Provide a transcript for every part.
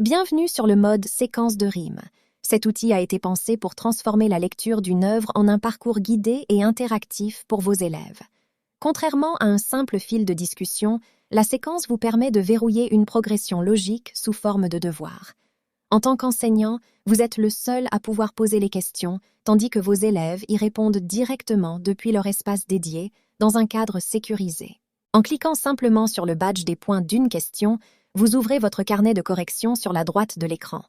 Bienvenue sur le mode séquence de rimes. Cet outil a été pensé pour transformer la lecture d'une œuvre en un parcours guidé et interactif pour vos élèves. Contrairement à un simple fil de discussion, la séquence vous permet de verrouiller une progression logique sous forme de devoir. En tant qu'enseignant, vous êtes le seul à pouvoir poser les questions, tandis que vos élèves y répondent directement depuis leur espace dédié, dans un cadre sécurisé. En cliquant simplement sur le badge des points d'une question, vous ouvrez votre carnet de correction sur la droite de l'écran.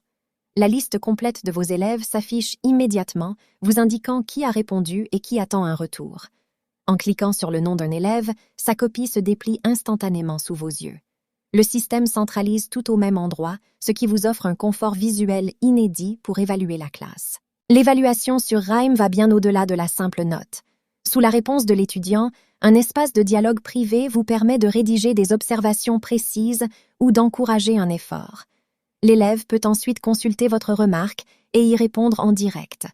La liste complète de vos élèves s'affiche immédiatement, vous indiquant qui a répondu et qui attend un retour. En cliquant sur le nom d'un élève, sa copie se déplie instantanément sous vos yeux. Le système centralise tout au même endroit, ce qui vous offre un confort visuel inédit pour évaluer la classe. L'évaluation sur Rime va bien au-delà de la simple note. Sous la réponse de l'étudiant, un espace de dialogue privé vous permet de rédiger des observations précises ou d'encourager un effort. L'élève peut ensuite consulter votre remarque et y répondre en direct.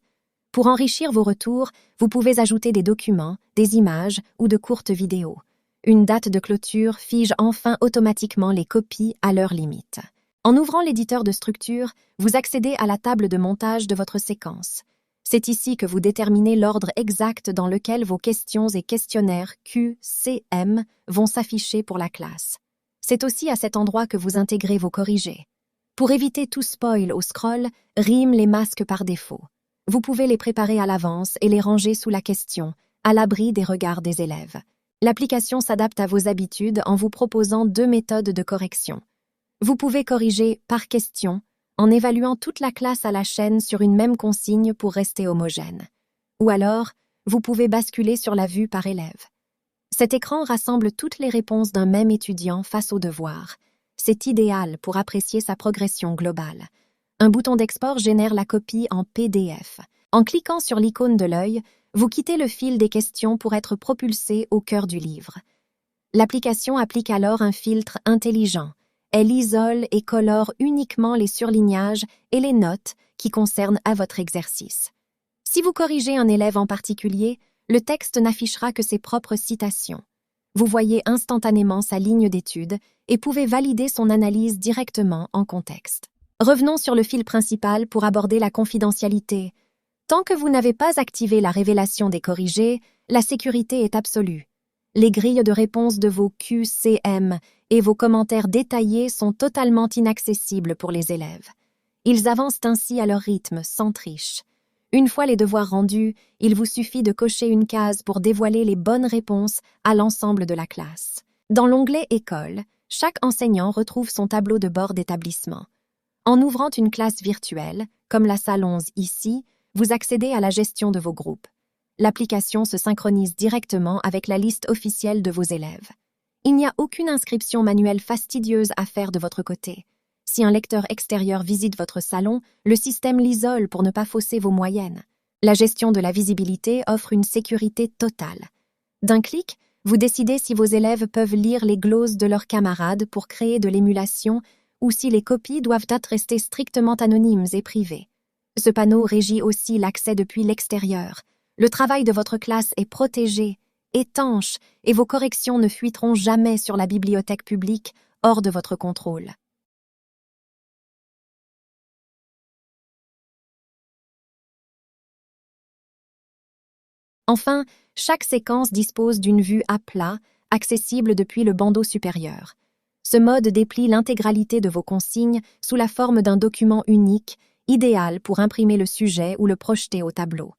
Pour enrichir vos retours, vous pouvez ajouter des documents, des images ou de courtes vidéos. Une date de clôture fige enfin automatiquement les copies à leur limite. En ouvrant l'éditeur de structure, vous accédez à la table de montage de votre séquence. C'est ici que vous déterminez l'ordre exact dans lequel vos questions et questionnaires QCM vont s'afficher pour la classe. C'est aussi à cet endroit que vous intégrez vos corrigés. Pour éviter tout spoil au scroll, Rime les masque par défaut. Vous pouvez les préparer à l'avance et les ranger sous la question, à l'abri des regards des élèves. L'application s'adapte à vos habitudes en vous proposant 2 méthodes de correction. Vous pouvez corriger par question, en évaluant toute la classe à la chaîne sur une même consigne pour rester homogène. Ou alors, vous pouvez basculer sur la vue par élève. Cet écran rassemble toutes les réponses d'un même étudiant face au devoir. C'est idéal pour apprécier sa progression globale. Un bouton d'export génère la copie en PDF. En cliquant sur l'icône de l'œil, vous quittez le fil des questions pour être propulsé au cœur du livre. L'application applique alors un filtre intelligent. Elle isole et colore uniquement les surlignages et les notes qui concernent à votre exercice. Si vous corrigez un élève en particulier, le texte n'affichera que ses propres citations. Vous voyez instantanément sa ligne d'étude et pouvez valider son analyse directement en contexte. Revenons sur le fil principal pour aborder la confidentialité. Tant que vous n'avez pas activé la révélation des corrigés, la sécurité est absolue. Les grilles de réponse de vos QCM et vos commentaires détaillés sont totalement inaccessibles pour les élèves. Ils avancent ainsi à leur rythme, sans triche. Une fois les devoirs rendus, il vous suffit de cocher une case pour dévoiler les bonnes réponses à l'ensemble de la classe. Dans l'onglet « École », chaque enseignant retrouve son tableau de bord d'établissement. En ouvrant une classe virtuelle, comme la salle 11 ici, vous accédez à la gestion de vos groupes. L'application se synchronise directement avec la liste officielle de vos élèves. Il n'y a aucune inscription manuelle fastidieuse à faire de votre côté. Si un lecteur extérieur visite votre salon, le système l'isole pour ne pas fausser vos moyennes. La gestion de la visibilité offre une sécurité totale. D'un clic, vous décidez si vos élèves peuvent lire les gloses de leurs camarades pour créer de l'émulation ou si les copies doivent rester strictement anonymes et privées. Ce panneau régit aussi l'accès depuis l'extérieur. Le travail de votre classe est protégé, étanche, et vos corrections ne fuiteront jamais sur la bibliothèque publique hors de votre contrôle. Enfin, chaque séquence dispose d'une vue à plat, accessible depuis le bandeau supérieur. Ce mode déplie l'intégralité de vos consignes sous la forme d'un document unique, idéal pour imprimer le sujet ou le projeter au tableau.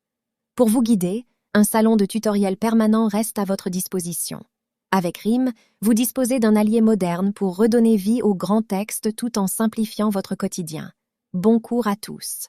Pour vous guider, un salon de tutoriel permanent reste à votre disposition. Avec Rime, vous disposez d'un allié moderne pour redonner vie au grand texte tout en simplifiant votre quotidien. Bon cours à tous.